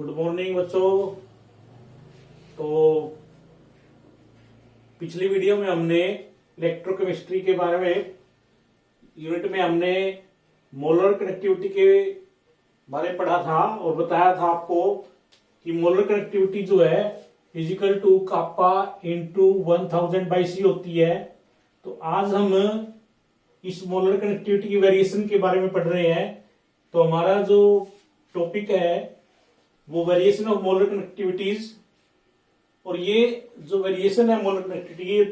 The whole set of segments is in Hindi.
गुड मॉर्निंग बच्चों। तो पिछली वीडियो में हमने इलेक्ट्रोकेमिस्ट्री के बारे में यूनिट में हमने मोलर कनेक्टिविटी के बारे में पढ़ा था और बताया था आपको कि मोलर कनेक्टिविटी जो है physical to kappa into 1000/c होती है। तो आज हम इस मोलर कनेक्टिविटी की वेरिएशन के बारे में पढ़ रहे हैं। तो हमारा जो टॉपिक है वो वेरिएशन ऑफ मोलर कनेक्टिविटीज, और ये जो वेरिएशन है मोलर कनेक्टिविटी ये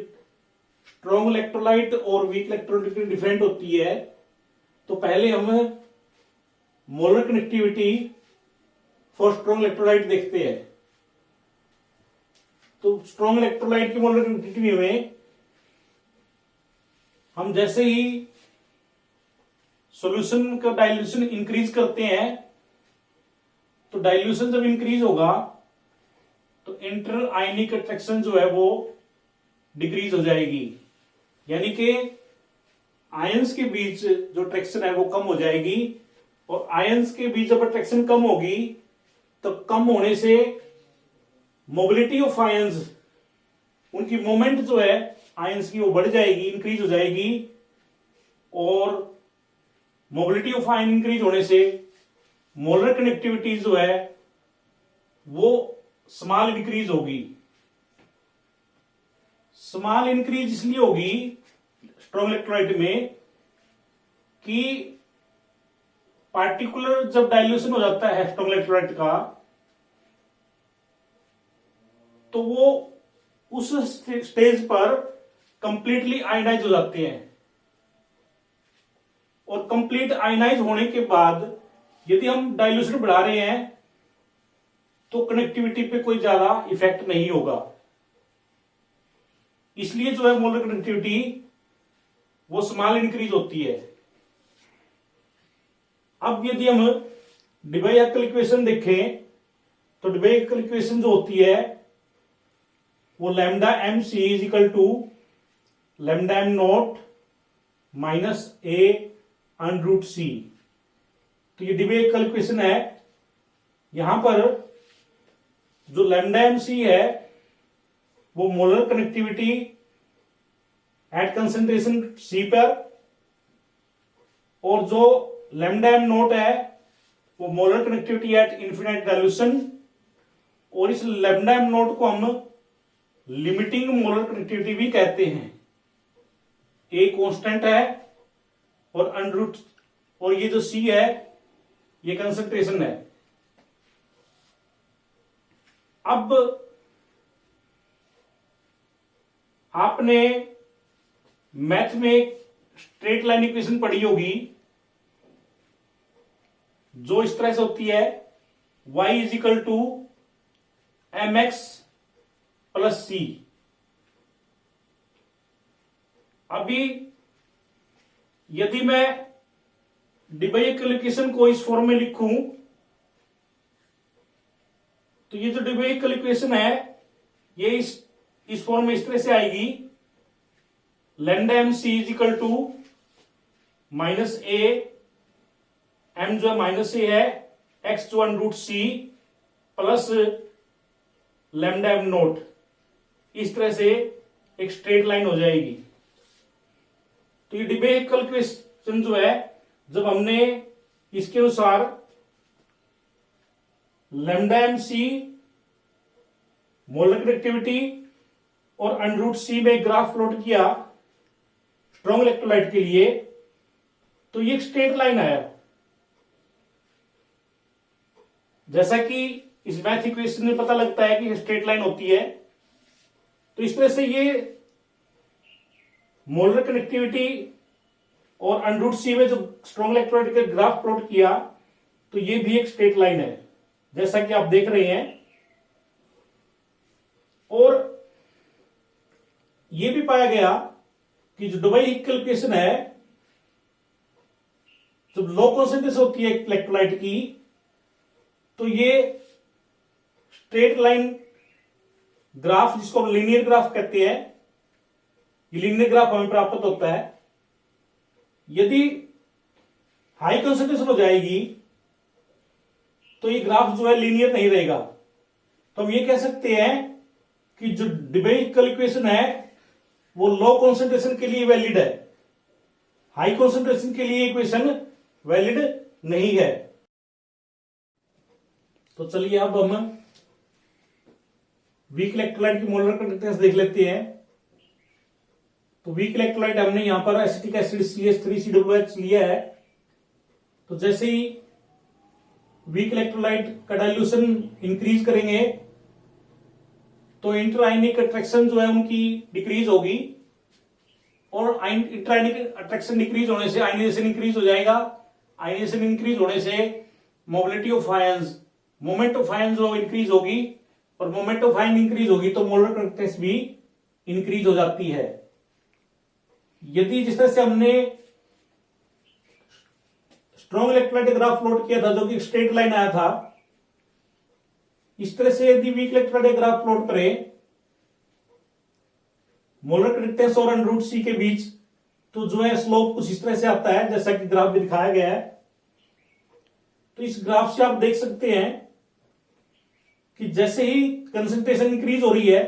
स्ट्रॉन्ग इलेक्ट्रोलाइट और वीक इलेक्ट्रोलाइट की डिफरेंट होती है। तो पहले हम molar connectivity for strong electrolyte देखते हैं। तो स्ट्रॉन्ग इलेक्ट्रोलाइट की मोलर कनेक्टिविटी में हम जैसे ही सॉल्यूशन का डाइल्यूशन इंक्रीज करते हैं, तो डाइल्यूशन जब इंक्रीज होगा तो इंटर आयनिक अट्रैक्शन जो है वो डिक्रीज हो जाएगी, यानी कि आयंस के बीच जो अट्रैक्शन है वो कम हो जाएगी। और आयंस के बीच जब अट्रैक्शन कम होगी तो कम होने से मोबिलिटी ऑफ आयंस, उनकी मूवमेंट जो है आयंस की वो बढ़ जाएगी, इंक्रीज हो जाएगी। और मोबिलिटी ऑफ आयन इंक्रीज होने से मोलर कनेक्टिविटी जो है वो स्मॉल इंक्रीज होगी। स्मॉल इंक्रीज इसलिए होगी स्ट्रॉन्ग इलेक्ट्रोलाइट में कि पार्टिकुलर जब डाइल्यूशन हो जाता है स्ट्रॉन्ग इलेक्ट्रोलाइट का, तो वो उस स्टेज पर कंप्लीटली आयनाइज हो जाते हैं। और कंप्लीट आयनाइज होने के बाद यदि हम डाइल्यूशन बढ़ा रहे हैं तो कनेक्टिविटी पे कोई ज्यादा इफेक्ट नहीं होगा। इसलिए जो है मोलर कनेक्टिविटी वो स्मॉल इंक्रीज होती है। अब यदि हम डिबाई-एक्कल इक्वेशन देखें तो डिबाई-एक्कल इक्वेशन जो होती है वो lambda M C is equal to lambda M naught minus a under root c. तो ये डिबाई-एक्कल इक्वेशन है। यहां पर जो लैम्डा एम सी है वो molar conductivity at concentration C पर, और जो लैम्डा एम नॉट है वो molar conductivity at infinite dilution. और इस लैम्डा एम नॉट को हम लिमिटिंग मोलर कनेक्टिविटी भी कहते हैं। ए कांस्टेंट है और अंडर रूट, और ये जो सी है ये कंसेंट्रेशन है। अब आपने मैथ में स्ट्रेट लाइन इक्वेशन पढ़ी होगी जो इस तरह से होती है y is equal to m x plus c. अभी यदि मैं डिबाई-एक्कल इक्वेशन को इस फॉर्म में लिखूं तो ये जो डिबाई-एक्कल इक्वेशन है ये इस फॉर्म में इस तरह से आएगी। Lambda M C is equal to minus A, M जो है माइनस ए है, एक्स जो under root C plus lambda M nought. इस तरह से एक स्ट्रेट लाइन हो जाएगी। तो ये डिबाई-एक्कल इक्वेशन जो है जब हमने इसके अनुसार lambda M C molar conductivity और अंडर रूट सी में ग्राफ प्लॉट किया स्ट्रॉन्ग इलेक्ट्रोलाइट के लिए, तो ये एक स्ट्रेट लाइन आया। जैसा कि इस मैथ इक्वेशन में पता लगता है कि स्ट्रेट लाइन होती है, तो इस तरह से ये मोलर कनेक्टिविटी और अंडर रूट सी में जो स्ट्रॉन्ग इलेक्ट्रोलाइट का ग्राफ प्लॉट किया तो ये भी एक स्ट्रेट लाइन है जैसा कि आप देख रहे हैं। और यह भी पाया गया कि जो डिबाई-एक्कल इक्वेशन है जब लो कॉन्सेंट्रेशन होती है इलेक्ट्रोलाइट की तो ये स्ट्रेट लाइन ग्राफ, जिसको हम लीनियर ग्राफ कहते हैं, ये लीनियर ग्राफ हमें प्राप्त होता है। यदि हाई कंसंट्रेशन हो जाएगी तो ये ग्राफ जो है लीनियर नहीं रहेगा। तो हम ये कह सकते हैं कि जो डिबेरिकल इक्वेशन है वो लो कॉन्सेंट्रेशन के लिए वैलिड है, हाई कॉन्सेंट्रेशन के लिए इक्वेशन वैलिड नहीं है। तो चलिए अब हम वीक इलेक्ट्रोलाइट की मोलर कंडक्टेंस देख लेते हैं। तो वीक इलेक्ट्रोलाइट हमने यहां पर एसिटिक एसिड CH3COOH लिया है। तो जैसे ही वीक इलेक्ट्रोलाइट का डाइल्यूशन इंक्रीज करेंगे तो इंटरआयनिक अट्रैक्शन जो है उनकी डिक्रीज होगी, और इंटरआयनिक अट्रैक्शन डिक्रीज होने से आयनाइजेशन इंक्रीज हो जाएगा। आयनाइजेशन इंक्रीज होने से mobility of ions, moment of ion जो इंक्रीज होगी, और मोमेंट ऑफ आयन इंक्रीज होगी तो मोलर कंडक्टेंस भी इंक्रीज हो जाती है। यदि जिस तरह से हमने स्ट्रॉन्ग इलेक्ट्रोलाइट ग्राफ प्लॉट किया था जो कि स्ट्रेट लाइन आया था, इस तरह से यदि वीक इलेक्ट्रोलाइट ग्राफ प्लॉट करें मोलर कंडक्टेंस और √C के बीच, तो जो है स्लोप कुछ इस तरह से आता है जैसा कि ग्राफ में दिखाया गया है। तो इस ग्राफ से आप देख सकते हैं कि जैसे ही कंसंट्रेशन इंक्रीज हो रही है,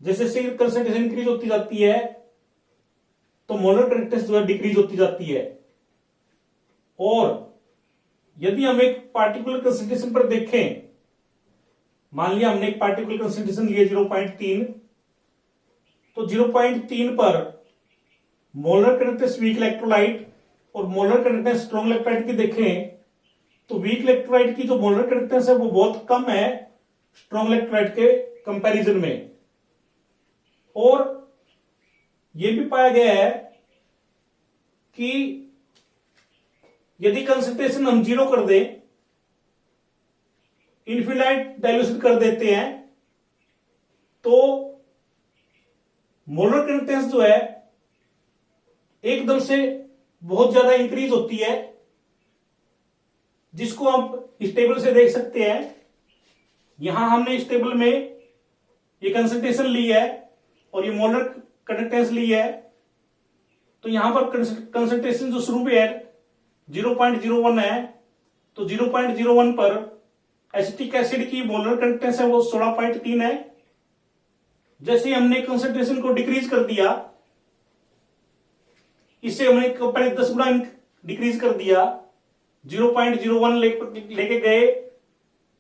जैसे से कंसंट्रेशन इंक्रीज होती जाती है तो मोलर कंडक्टेंस जो है डिक्रीज होती जाती है। और यदि हम एक पार्टिकुलर कंसंट्रेशन पर देखें, मान लिया हमने एक पार्टिकुलर कंसंट्रेशन लिया 0.3, तो 0.3 पर मोलर कंडक्टेंस वीक इलेक्ट्रोलाइट और मोलर कंडक्टेंस स्ट्रॉन्ग इलेक्ट्रोलाइट की देखें तो वीक इलेक्ट्रोलाइट की जो मोलर कंडक्टेंस है वो बहुत कम है स्ट्रॉन्ग इलेक्ट्रोलाइट के कंपैरिजन में। और यह भी पाया गया है कि यदि कंसंट्रेशन हम 0 कर दें, इनफिनाइट डाइल्यूशन कर देते हैं, तो मोलर कंडक्टेंस जो है एकदम से बहुत ज्यादा इंक्रीज होती है, जिसको आप इस टेबल से देख सकते हैं। यहां हमने इस टेबल में ये कंसंट्रेशन ली है और ये मोलर कंडक्टेंस ली है। तो यहां पर कंसंट्रेशन जो शुरू में है 0.01 है, तो 0.01 पर एसिटिक एसिड की मोलर कंडक्टेंस है वो 16.3 है। जैसे हमने कंसंट्रेशन को डिक्रीज कर दिया, इससे हमने 10 गुना डिक्रीज कर दिया, 0.01 लेके गए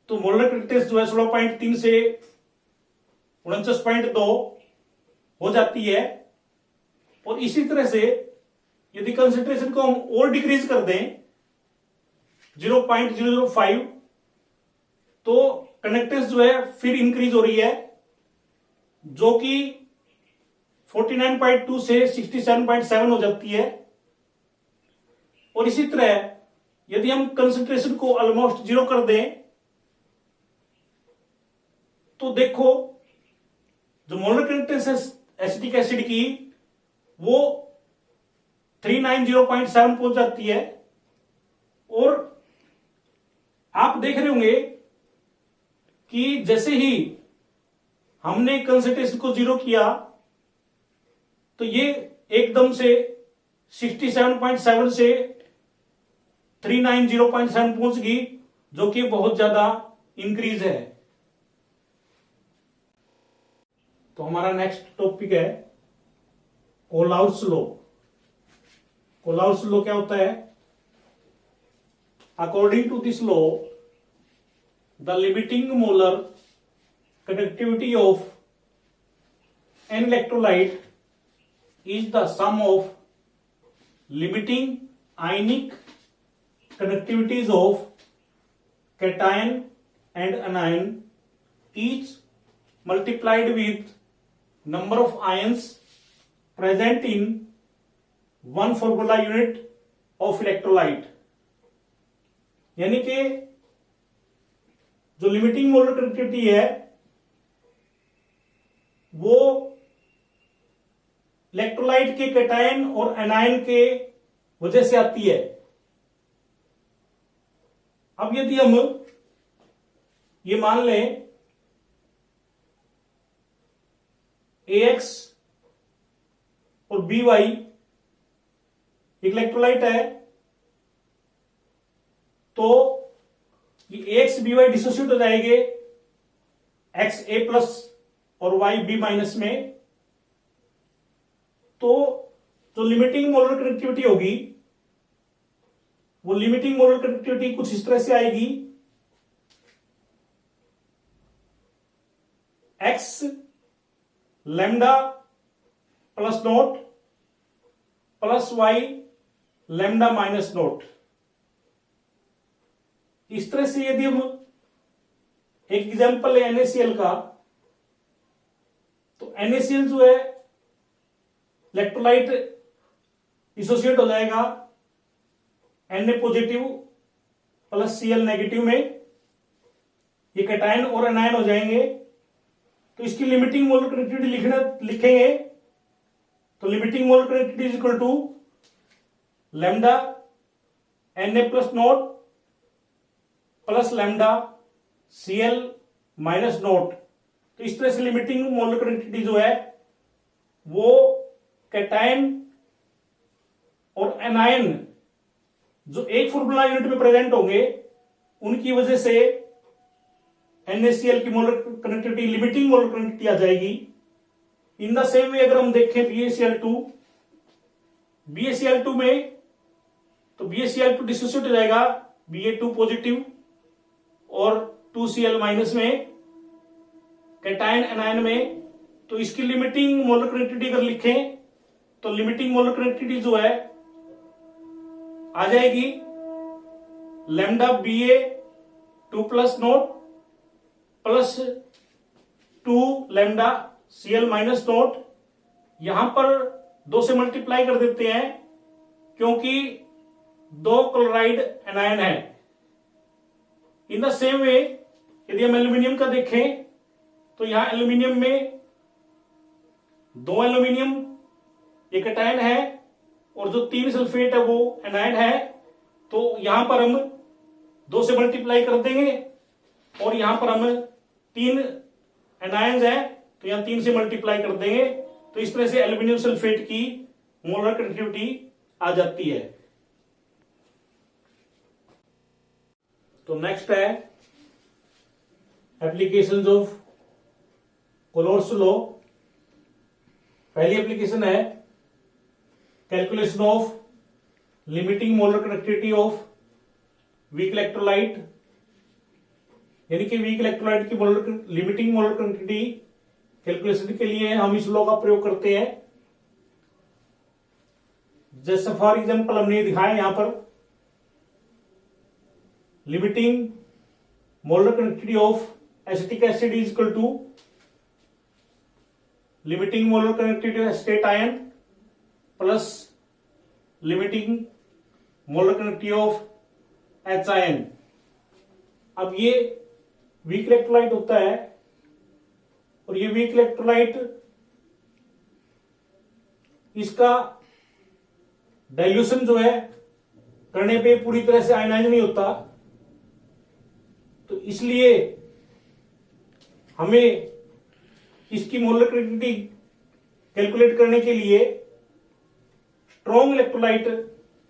तो मोलर कंडक्टेंस जो है 16.3 से 49.2 हो जाती है। और इसी तरह से यदि कंसंट्रेशन को हम और डिक्रीज कर दें 0.005, तो कंडक्टेंस जो है फिर इंक्रीज हो रही है, जो कि 49.2 से 67.7 हो जाती है। और इसी तरह यदि हम कंसंट्रेशन को ऑलमोस्ट 0 कर दें तो देखो जो मोलर कंडक्टेंस है एसिटिक एसिड की वो 390.7 पहुंच जाती है। और आप देख रहे होंगे कि जैसे ही हमने कंसंट्रेशन को 0 किया तो ये एकदम से 67.7 से 390.7 पहुंच गई, जो कि बहुत ज्यादा इंक्रीज है। तो हमारा नेक्स्ट टॉपिक है कोलाउट्स लॉ। कोलाउट्स लॉ क्या होता है? According to this law the limiting molar conductivity of an electrolyte is the sum of limiting ionic conductivities of cation and anion, each multiplied with number of ions present in one formula unit of electrolyte। यानी कि जो लिमिटिंग मोलर कंडक्टिविटी है वो इलेक्ट्रोलाइट के कैटायन और एनायन के वजह से आती है। अब यदि हम ये मान लें AX और BY इलेक्ट्रोलाइट है, तो कि एक्स बी वाई डिसोसिएट हो जाएंगे एक्स ए प्लस और वाई बी माइनस में, तो जो लिमिटिंग मोलर कनेक्टिविटी होगी वो लिमिटिंग मोलर कनेक्टिविटी कुछ इस तरह से आएगी, X lambda plus nought plus Y lambda minus nought. इस तरह से यदि हम एक एग्जांपल है NaCl का, तो NaCl जो है इलेक्ट्रोलाइट डिसोसिएट हो जाएगा Na positive plus Cl negative में, ये कैटायन और एनायन हो जाएंगे। तो इसकी लिमिटिंग मोलर कनेक्टिविटी लिखेंगे, तो limiting molar conductivity is equal to lambda Na plus nought plus lambda Cl minus nought. तो इस तरह से लिमिटिंग मोलर कनेक्टिविटी जो है वो कैटायन और एनायन जो एक फॉर्मूला यूनिट में प्रेजेंट होंगे उनकी वजह से NaCl की molar connectivity limiting molar connectivity आ जाएगी। इन द सेम वे अगर हम देखें BaCl2 में, तो BaCl2 डिसोसिएट हो जाएगा Ba2 पॉजिटिव और 2Cl माइनस में कैटायन एनायन में। तो इसकी लिमिटिंग मोलर कनेक्टिविटी अगर लिखें तो लिमिटिंग मोलर कनेक्टिविटी जो है आ जाएगी lambda Ba2 plus nought plus 2 lambda Cl minus note. यहां पर 2 से मल्टीप्लाई कर देते हैं क्योंकि 2 क्लोराइड एनायन है। इन द सेम वे यदि हम एल्यूमिनियम का देखें तो यहां एल्यूमिनियम में 2 एल्यूमिनियम एक कैटायन है और जो 3 सल्फेट है वो एनायन है। तो यहां पर हम 2 से मल्टीप्लाई कर देंगे और यहां पर हम 3 एनायंस है तो यहां 3 से मल्टीप्लाई कर देंगे। तो इस तरह से एल्यूमिनियम सल्फेट की मोलर कनेक्टिविटी आ जाती है। तो नेक्स्ट है एप्लीकेशंस ऑफ कोलोर्स लॉ। पहली एप्लीकेशन है calculation of limiting molar connectivity of weak electrolyte, यानी कि वीक इलेक्ट्रोलाइट की लिमिटिंग मोलर कनेक्टिविटी कैलकुलेशन के लिए हम इस लॉ का प्रयोग करते हैं। जैसे फॉर एग्जांपल हमने दिखाया यहां पर limiting molar connectivity of acetic acid is equal to limiting molar connectivity of acetate ion plus limiting molar connectivity of H ion. अब ये वीक इलेक्ट्रोलाइट होता है और ये वीक इलेक्ट्रोलाइट इसका डाइल्यूशन जो है करने पे पूरी तरह से आयनाइज नहीं होता। तो इसलिए हमें इसकी मोलर कनेक्टिविटी कैलकुलेट करने के लिए स्ट्रॉन्ग इलेक्ट्रोलाइट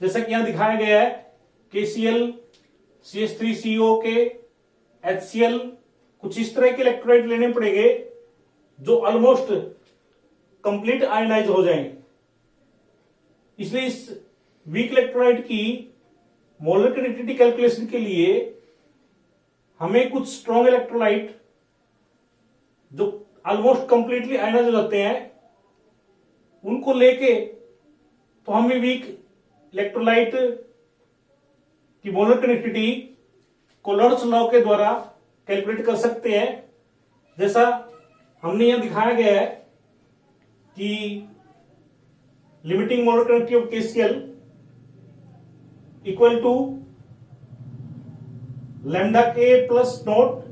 जैसा कि यहां दिखाया गया है KCl CH3CO के HCl कुछ इस तरह के इलेक्ट्रोलाइट लेने पड़ेंगे जो ऑलमोस्ट कंप्लीट आयनाइज हो जाएं। इसलिए इस वीक इलेक्ट्रोलाइट की मोलर कनेक्टिविटी कैलकुलेशन के लिए हमें कुछ स्ट्रॉन्ग इलेक्ट्रोलाइट जो ऑलमोस्ट कंप्लीटली आयनाइज हो जाते हैं उनको लेके तो हमें वीक इलेक्ट्रोलाइट की मोलर कनेक्टिविटी कोलोर्स लॉ के द्वारा कैलकुलेट कर सकते हैं। जैसा हमने यहां दिखाया गया है कि limiting molar connectivity of KCl equal to lambda K plus nought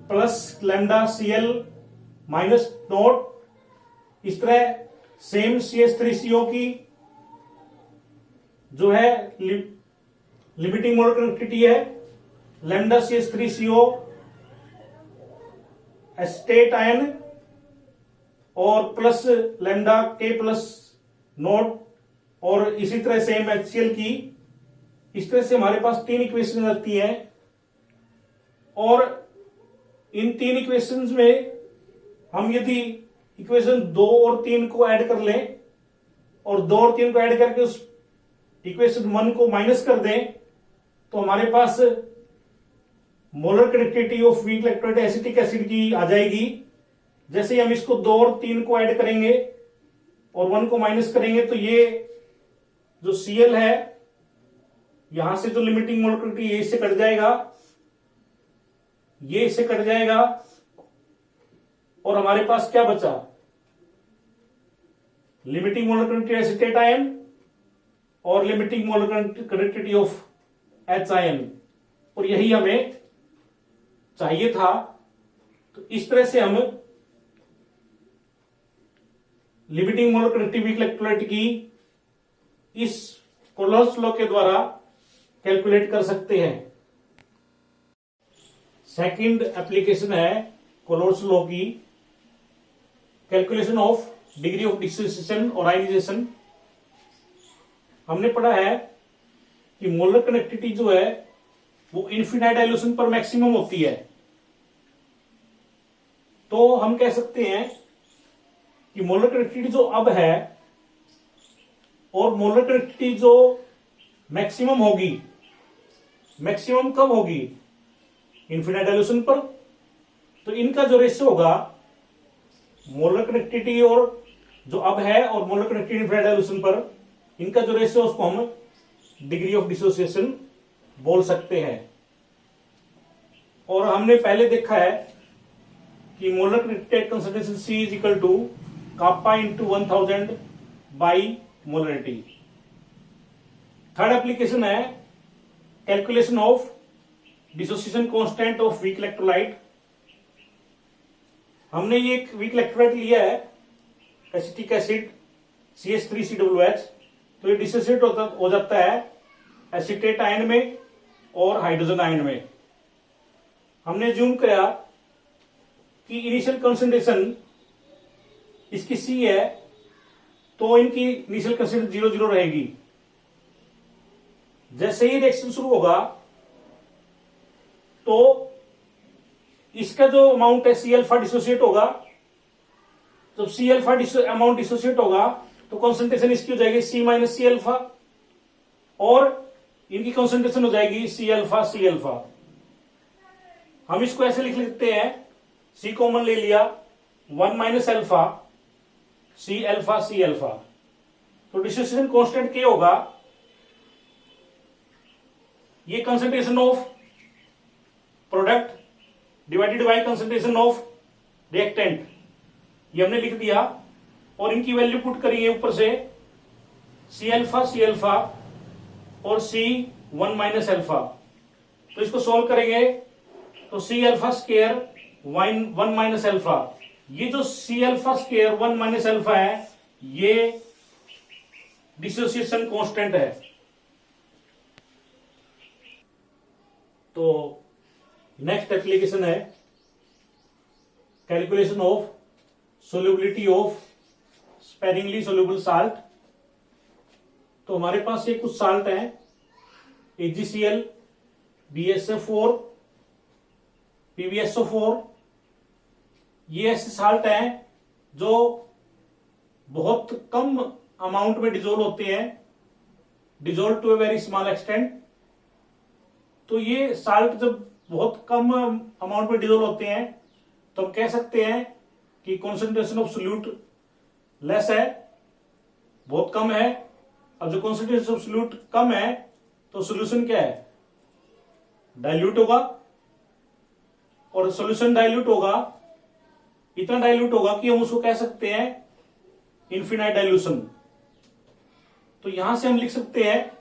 plus lambda Cl minus nought. इस तरह सेम CH3CO की जो है लिमिटिंग मोलर कनेक्टिविटी है लैम्डा CH3CO एसिटेट आयन और plus lambda K plus nought और इसी तरह सेम HCl की। इस तरह से हमारे पास 3 इक्वेशन आती है और इन तीन इक्वेशंस में हम यदि इक्वेशन 2 और 3 को ऐड कर लें और 2 और 3 को ऐड करके उस इक्वेशन 1 को माइनस कर दें तो हमारे पास molar connectivity of weak electrolyte acetic acid की आ जाएगी। जैसे ही हम इसको 2 और 3 को ऐड करेंगे और 1 को माइनस करेंगे तो ये जो Cl है यहां से जो लिमिटिंग मोलर कनेक्टिविटी ये इससे कट जाएगा, ये इससे कट जाएगा और हमारे पास क्या बचा, limiting molar connectivity acetate ion और limiting molar connectivity of H ion, और यही हमें चाहिए था। तो इस तरह से हम लिमिटिंग मोलर कनेक्टिविटी इलेक्ट्रोलाइट की इस कोलोर्स लॉ के द्वारा कैलकुलेट कर सकते हैं। सेकंड एप्लीकेशन है कोलोर्स लॉ की, calculation of degree of dissociation और आयनाइजेशन। हमने पढ़ा है कि मोलर कनेक्टिविटी जो है वो इनफिनाइट डाइल्यूशन पर मैक्सिमम होती है। तो हम कह सकते हैं कि मोलर कनेक्टिविटी जो अब है और मोलर कनेक्टिविटी जो मैक्सिमम होगी, मैक्सिमम कब होगी, इनफिनाइट डाइल्यूशन पर। तो इनका जो रेशियो होगा मोलर कनेक्टिविटी और जो अब है और मोलर कनेक्टिविटी इनफिनाइट डाइल्यूशन पर, इनका जो रेशियो उसको हम डिग्री ऑफ डिसोसिएशन बोल सकते हैं। और हमने पहले देखा है कि molar connectivity concentration C is equal to kappa into 1000 by molarity. Third application है calculation of dissociation constant of weak electrolyte. हमने ये एक वीक इलेक्ट्रोलाइट लिया है एसिटिक एसिड CH3COOH, तो ये डिसोसिएट हो जाता है एसीटेट आयन में और हाइड्रोजन आयन में। हमने ज्यूम किया कि इनिशियल कंसंट्रेशन इसकी C है तो इनकी इनिशियल कंसंट्रेशन 0 रहेगी। जैसे ही रिएक्शन शुरू होगा तो इसका जो अमाउंट है C अल्फा डिसोसिएट होगा। जब C अल्फा अमाउंट डिसोसिएट होगा तो कंसंट्रेशन इसकी हो जाएगी C माइनस C अल्फा और इनकी कंसंट्रेशन हो जाएगी C अल्फा। हम इसको ऐसे लिख लेते हैं, C कॉमन ले लिया, 1 माइनस अल्फा C अल्फा। तो डिसोसिएशन कांस्टेंट क्या होगा, ये concentration of product divided by concentration of reactant, ये हमने लिख दिया और इनकी वैल्यू पुट करेंगे ऊपर से C अल्फा और C1 माइनस अल्फा। तो इसको सॉल्व करेंगे तो C alpha square 1 minus alpha, ये जो C alpha square 1 minus alpha है ये डिसोसिएशन कांस्टेंट है। तो नेक्स्ट एप्लीकेशन है calculation of solubility of sparingly soluble salt. तो हमारे पास ये कुछ साल्ट हैं AgCl, BSF4, PbSO4, ये ऐसे साल्ट हैं जो बहुत कम अमाउंट में डिजोल्व होते हैं, dissolve to a very small extent. तो ये साल्ट जब बहुत कम अमाउंट में डिजोल्व होते हैं तो हम कह सकते हैं कि कॉन्सेंट्रेशन ऑफ सोल्यूट लेस है, बहुत कम है। अब जो कॉन्सेंट्रेशन ऑफ सोल्यूट कम है तो सोल्यूशन क्या है, डाइल्यूट होगा, और सोल्यूशन डाइल्यूट होगा, इतना डाइल्यूट होगा कि हम उसको कह सकते हैं इनफिनाइट डाइल्यूशन। तो यहां से हम लिख सकते हैं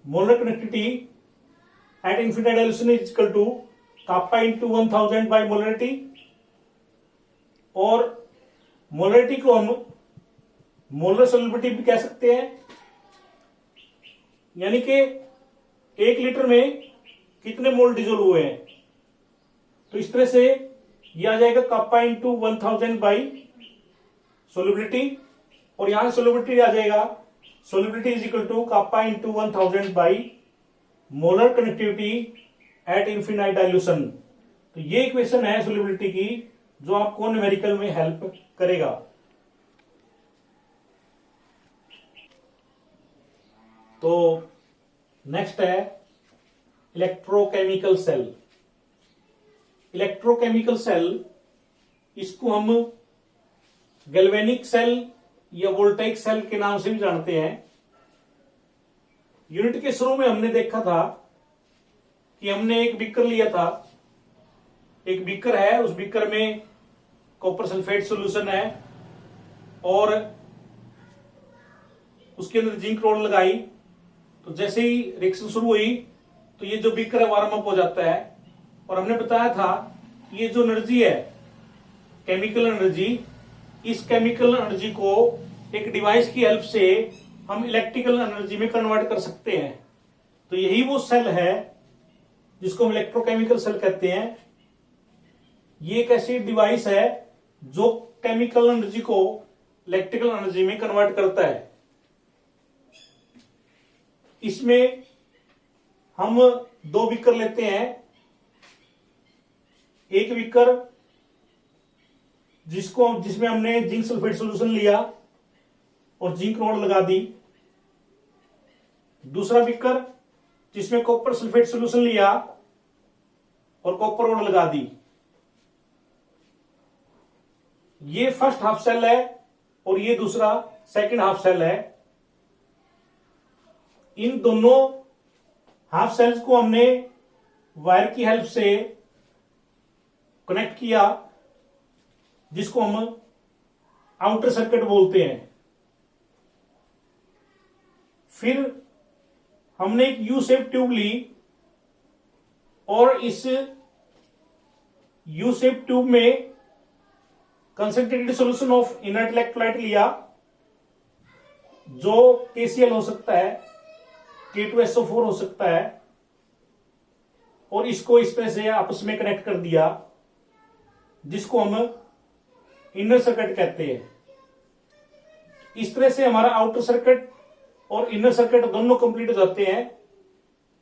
molar conductivity at infinite dilution is equal to kappa into 1000 by molarity, और मोलरिटी को हम मोलर सोल्युबिलिटी भी कह सकते हैं, यानी कि 1 लीटर में कितने मोल डिजोल्व हुए हैं। तो इस तरह से यह आ जाएगा कापा इंटू 1000 बाई सोल्युबिलिटी, और यहां सोल्युबिलिटी आ जाएगा solubility is equal to kappa into 1000 by molar conductivity at infinite dilution. तो ये इक्वेशन है सोल्युबिलिटी की जो आपको न्यूमेरिकल में हेल्प करेगा। तो नेक्स्ट है इलेक्ट्रोकेमिकल सेल। इलेक्ट्रोकेमिकल सेल, इसको हम गैल्वेनिक सेल या वोल्टेइक सेल के नाम से भी जानते हैं। यूनिट के शुरू में हमने देखा था कि हमने एक बीकर लिया था, एक बीकर है, उस बीकर में कॉपर सल्फेट सॉल्यूशन है और उसके अंदर जिंक रोड लगाई। तो जैसे ही रिएक्शन शुरू हुई तो ये जो बीकर है वार्म अप हो जाता है और हमने बताया था कि ये जो एनर्जी है केमिकल एनर्जी, इस केमिकल एनर्जी को एक डिवाइस की हेल्प से हम इलेक्ट्रिकल एनर्जी में कन्वर्ट कर सकते हैं। तो यही वो सेल है जिसको हम इलेक्ट्रोकेमिकल सेल कहते हैं। ये एक ऐसी डिवाइस है जो केमिकल एनर्जी को इलेक्ट्रिकल एनर्जी में कन्वर्ट करता है। इसमें हम दो बीकर लेते हैं, एक बीकर जिसमें हमने जिंक सल्फेट सॉल्यूशन लिया और जिंक रोड लगा दी, दूसरा बीकर जिसमें कॉपर सल्फेट सॉल्यूशन लिया और कॉपर रोड लगा दी। ये फर्स्ट हाफ सेल है और ये दूसरा सेकंड हाफ सेल है। इन दोनों हाफ सेल्स को हमने वायर की हेल्प से कनेक्ट किया जिसको हम आउटर सर्किट बोलते हैं। फिर हमने एक यू शेप ट्यूब ली और इस यू शेप ट्यूब में concentrated solution of inert electrolyte लिया जो KCl हो सकता है, K2SO4 हो सकता है, और इसको इस तरह से आपस में कनेक्ट कर दिया जिसको हम इनर सर्किट कहते हैं। इस तरह से हमारा आउटर सर्किट और इनर सर्किट दोनों कंप्लीट हो जाते हैं।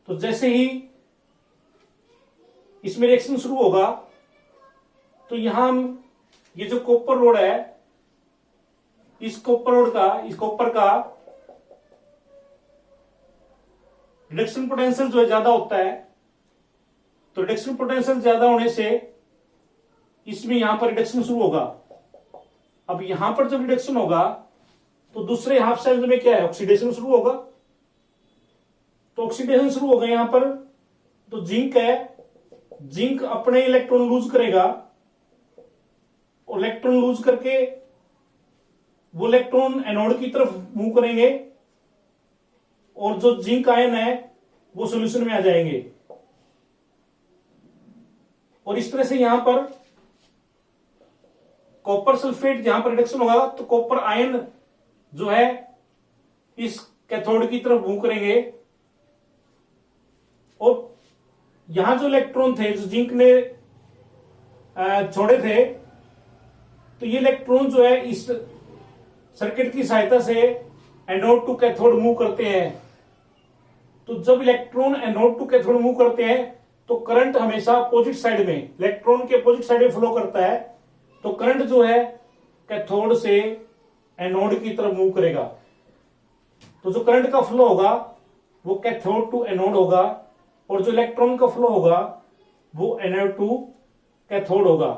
तो जैसे ही इसमें रिएक्शन शुरू होगा तो यहां हम ये जो कॉपर रोड है, इस कॉपर का रिडक्शन पोटेंशियल जो है ज्यादा होता है। तो रिडक्शन पोटेंशियल ज्यादा होने से इसमें यहां पर रिडक्शन शुरू होगा। अब यहां पर जब रिडक्शन होगा तो दूसरे हाफ सेल्स में क्या है, ऑक्सीडेशन शुरू होगा। तो ऑक्सीडेशन शुरू होगा यहां पर, तो जिंक है, जिंक अपने इलेक्ट्रॉन लूज करेगा और इलेक्ट्रॉन लूज करके वो इलेक्ट्रॉन एनोड की तरफ मूव करेंगे और जो जिंक आयन है वो सॉल्यूशन में आ जाएंगे। और इस तरह से यहां पर कॉपर सल्फेट जहां पर रिडक्शन होगा तो कॉपर आयन जो है इस कैथोड की तरफ मूव करेंगे और यहां जो इलेक्ट्रॉन थे जो जिंक ने छोड़े थे, तो ये इलेक्ट्रॉन जो है इस सर्किट की सहायता से एनोड टू कैथोड मूव करते हैं। तो जब electron anode to cathode move करते हैं तो करंट हमेशा अपोजिट साइड में, इलेक्ट्रॉन के अपोजिट साइड में फ्लो करता है। तो करंट जो है कैथोड से एनोड की तरफ मूव करेगा। तो जो करंट का फ्लो होगा वो कैथोड टू एनोड होगा और जो इलेक्ट्रॉन का फ्लो होगा वो एनोड टू कैथोड होगा।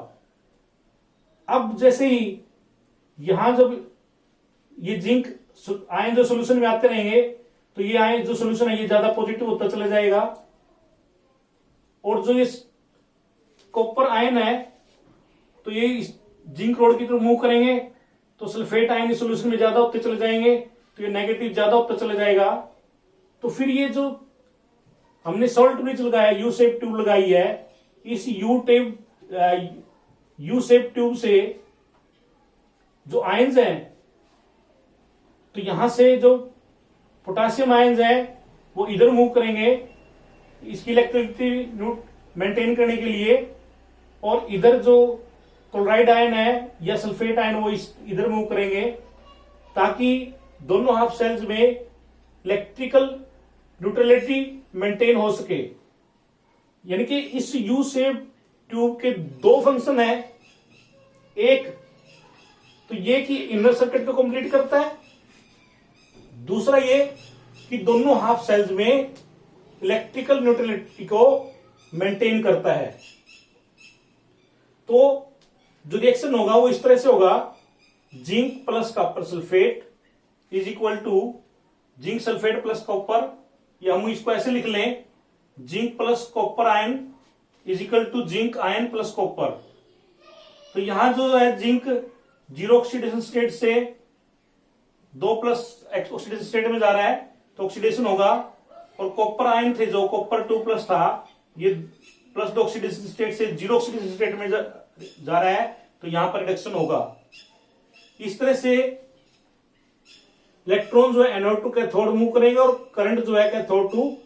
अब जैसे ही यहां जब ये जिंक आयन जो सॉल्यूशन में आते रहेंगे तो ये आयन जो सॉल्यूशन है ये ज्यादा पॉजिटिव होता चला जाएगा और जो ये कॉपर आयन है तो ये जिंक रोड की तरफ मूव करेंगे तो सल्फेट आयन सॉल्यूशन में ज्यादा होते चले जाएंगे तो ये नेगेटिव ज्यादा होता चला जाएगा। तो फिर ये जो हमने सॉल्ट ब्रिज लगाया, यू शेप ट्यूब लगाई है, इस यू शेप ट्यूब से जो आयंस हैं तो यहां से जो पोटेशियम आयंस हैं वो इधर मूव करेंगे इसकी इलेक्ट्रिसिटी मेंटेन करने के लिए, और इधर जो क्लोराइड आयन है या सल्फेट आयन वो इधर मूव करेंगे ताकि दोनों हाफ सेल्स में इलेक्ट्रिकल न्यूट्रलिटी मेंटेन हो सके। यानी कि इस यू शेप ट्यूब के दो फंक्शन है। एक तो ये कि इनर सर्किट को कंप्लीट करता है, दूसरा ये कि दोनों हाफ सेल्स में इलेक्ट्रिकल न्यूट्रलिटी को मेंटेन करता है। तो जो रिएक्शन होगा वो इस तरह से होगा, zinc plus copper sulphate is equal to zinc sulphate plus copper, या हम इसको ऐसे लिख लें, zinc plus copper ion is equal to zinc ion plus copper. तो यहां जो है जिंक जीरो ऑक्सीडेशन स्टेट से 2 प्लस ऑक्सीडेशन स्टेट में जा रहा है तो ऑक्सीडेशन होगा, और कॉपर आयन थे जो कॉपर 2 प्लस था ये प्लस 2 ऑक्सीडेशन स्टेट से 0 ऑक्सीडेशन स्टेट में जा रहा है तो यहां पर रिडक्शन होगा। इस तरह से इलेक्ट्रॉन जो है एनोड टू कैथोड मूव करेगा और करंट जो है कैथोड टू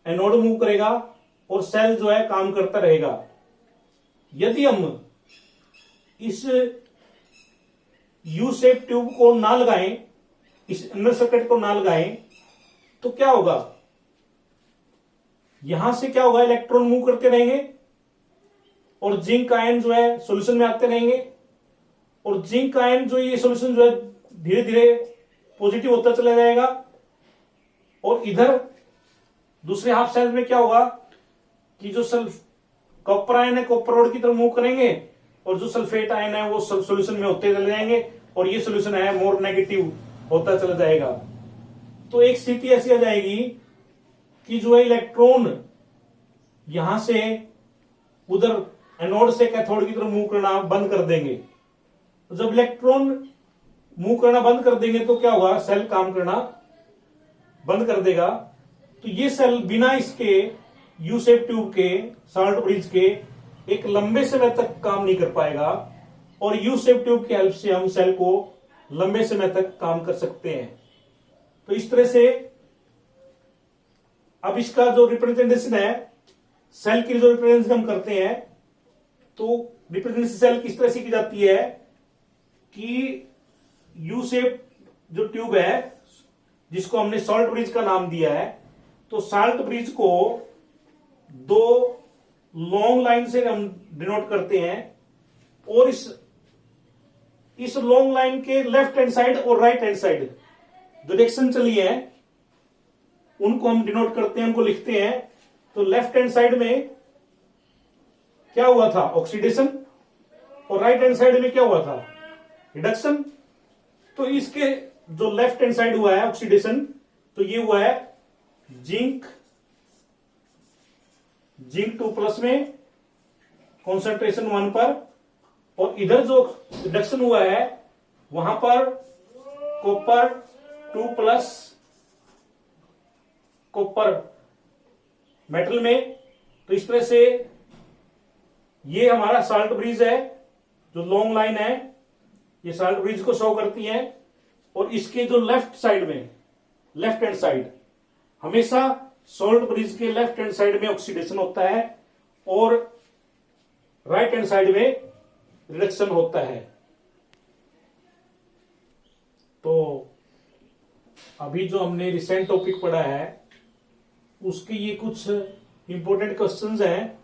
एनोड मूव करेगा और सेल जो है काम करता रहेगा। यदि हम इस यू शेप ट्यूब को ना लगाएं, इस इनर सर्किट को ना लगाएं, तो क्या होगा, यहां से क्या होगा, इलेक्ट्रॉन मूव करते रहेंगे और जिंक आयन जो है सॉल्यूशन में आते रहेंगे, और जिंक आयन जो ये सॉल्यूशन जो है धीरे धीरे पॉजिटिव होता चला जाएगा, और इधर दूसरे हाफ सेल में क्या होगा कि जो कॉपर आयन है कॉपर रोड की तरफ मूव करेंगे और जो सल्फेट आयन है वो सॉल्यूशन में होते चले जाएंगे और ये सॉल्यूशन है मोर नेगेटिव होता चला जाएगा। तो एक स्थिति ऐसी आ जाएगी कि जो है इलेक्ट्रॉन यहां से उधर एनोड से कैथोड की तरफ मूव करना बंद कर देंगे। तो जब इलेक्ट्रॉन मूव करना बंद कर देंगे तो क्या होगा, सेल काम करना बंद कर देगा। तो ये सेल बिना इसके यू शेप ट्यूब के साल्ट ब्रिज के एक लंबे समय तक काम नहीं कर पाएगा, और यू शेप ट्यूब की हेल्प से हम सेल को लंबे समय तक काम कर सकते हैं। तो इस तरह से अब इसका जो रिप्रेजेंटेशन है, सेल की जो रिप्रेजेंटेशन हम करते हैं, तो रिप्रेजेंटेशन सेल किस तरह से की जाती है कि यू शेप जो ट्यूब है जिसको हमने सॉल्ट ब्रिज का नाम दिया है, तो सॉल्ट ब्रिज को दो लॉन्ग लाइन से हम डिनोट करते हैं, और इस लॉन्ग लाइन के लेफ्ट हैंड साइड और राइट हैंड साइड जो डायरेक्शन चली है उनको हम डिनोट करते हैं, उनको लिखते हैं। तो लेफ्ट हैंड साइड में क्या हुआ था, ऑक्सीडेशन, और राइट हैंड साइड में क्या हुआ था, रिडक्शन। तो इसके जो लेफ्ट हैंड साइड हुआ है ऑक्सीडेशन, तो ये हुआ है जिंक 2 प्लस में कॉन्सेंट्रेशन 1 पर, और इधर जो रिडक्शन हुआ है वहां पर कॉपर 2 प्लस कॉपर मेटल में। तो इस तरह से ये हमारा साल्ट ब्रिज है, जो लॉन्ग लाइन है ये साल्ट ब्रिज को शो करती है, और इसके जो लेफ्ट साइड में, लेफ्ट हैंड साइड, हमेशा सॉल्ट ब्रिज के लेफ्ट हैंड साइड में ऑक्सीडेशन होता है और राइट हैंड साइड में रिडक्शन होता है। तो अभी जो हमने रिसेंट टॉपिक पढ़ा है उसके ये कुछ इंपॉर्टेंट क्वेश्चंस हैं,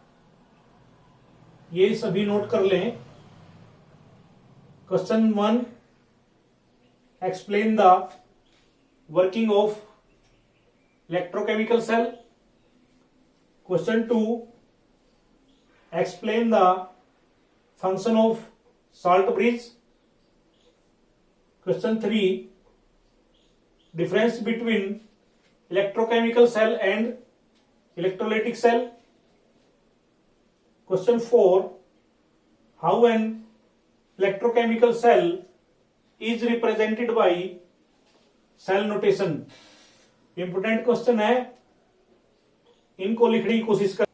ये सभी नोट कर लें। Question 1, explain the working of electrochemical cell. Question 2, explain the function of salt bridge. Question 3, difference between electrochemical cell and electrolytic cell. Question 4, how an electrochemical cell is represented by cell notation. Important question है, इनको लिखने की कोशिश कर।